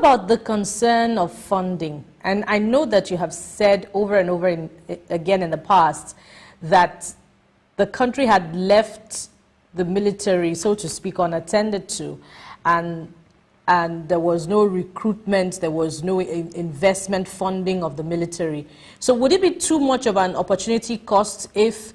about the concern of funding? And I know that you have said over and over again in the past that the country had left the military, so to speak, unattended to, and there was no recruitment, there was no investment funding of the military. So would it be too much of an opportunity cost if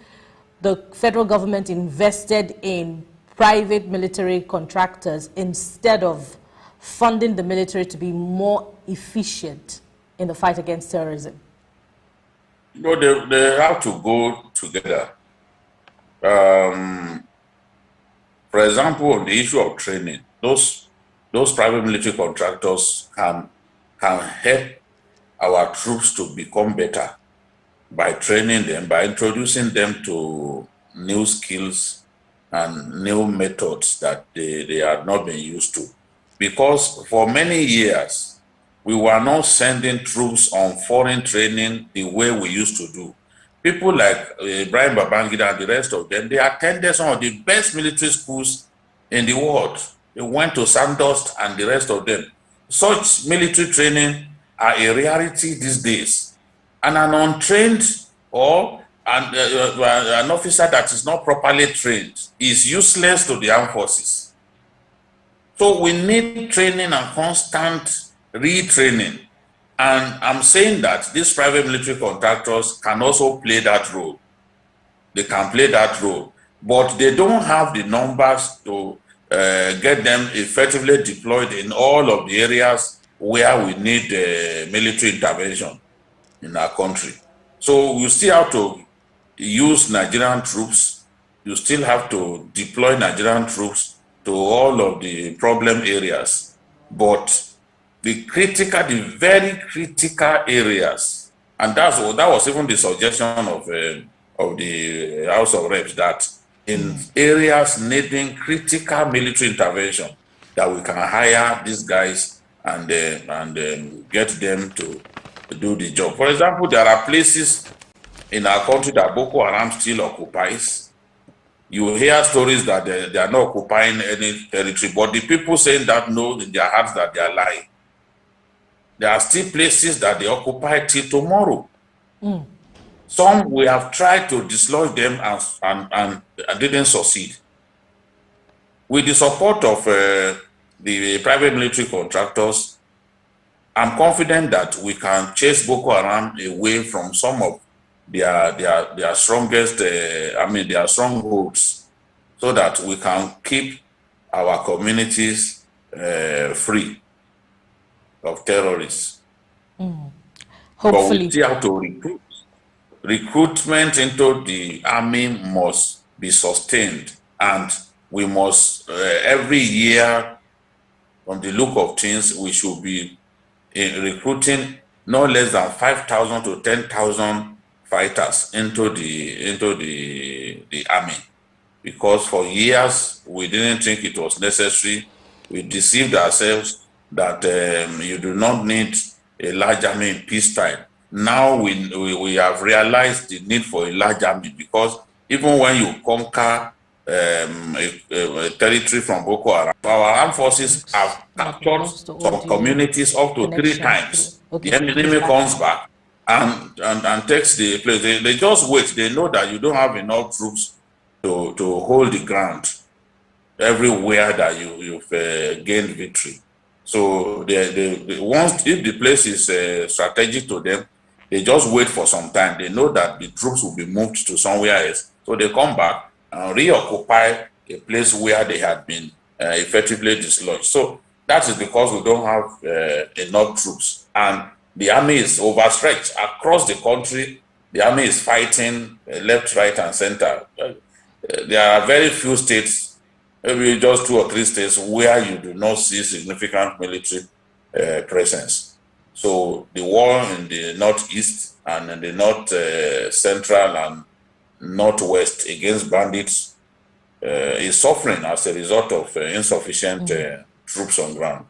the federal government invested in private military contractors instead of funding the military to be more efficient in the fight against terrorism? No, they have to go together. For example, on the issue of training, those private military contractors can help our troops to become better by training them, by introducing them to new skills and new methods that they have not been used to. Because for many years, we were not sending troops on foreign training the way we used to do. People like Babajide and the rest of them, they attended some of the best military schools in the world. They went to Sandhurst and the rest of them. Such military training are a reality these days. And an untrained or an officer that is not properly trained is useless to the armed forces. So we need training and constant retraining. And I'm saying that these private military contractors can also play that role. They can play that role, but they don't have the numbers to get them effectively deployed in all of the areas where we need military intervention in our country. So you still have to use Nigerian troops. You still have to deploy Nigerian troops to all of the problem areas. But the very critical areas, and that was even the suggestion of the House of Reps, that in areas needing critical military intervention, that we can hire these guys and get them to do the job. For example, there are places in our country that Boko Haram still occupies. You hear stories that they are not occupying any territory, but the people saying that know in their hearts that they are lying. There are still places that they occupy till tomorrow. Some we have tried to dislodge them and didn't succeed. With the support of the private military contractors, I'm confident that we can chase Boko Haram away from some of their strongest, their strongholds, so that we can keep our communities free of terrorists. Hopefully. But we still have to recruit. Recruitment into the army must be sustained, and we must, every year, from the look of things, we should be recruiting no less than 5,000 to 10,000 fighters into the army. Because for years, we didn't think it was necessary. We deceived ourselves that you do not need a large army in peacetime. Now we have realized the need for a large army, because even when you conquer a territory from Boko Haram, our armed forces have captured some communities up to 3 times. The enemy comes back and takes the place. They just wait. They know that you don't have enough troops to hold the ground everywhere that you've gained victory. So once, if the place is strategic to them, they just wait for some time. They know that the troops will be moved to somewhere else. So they come back and reoccupy a place where they had been effectively dislodged. So that is because we don't have enough troops. And the army is overstretched. Across the country, the army is fighting left, right, and center. There are very few states, maybe just 2 or 3 states, where you do not see significant military presence. So the war in the northeast and in the north central and northwest against bandits is suffering as a result of insufficient troops on ground.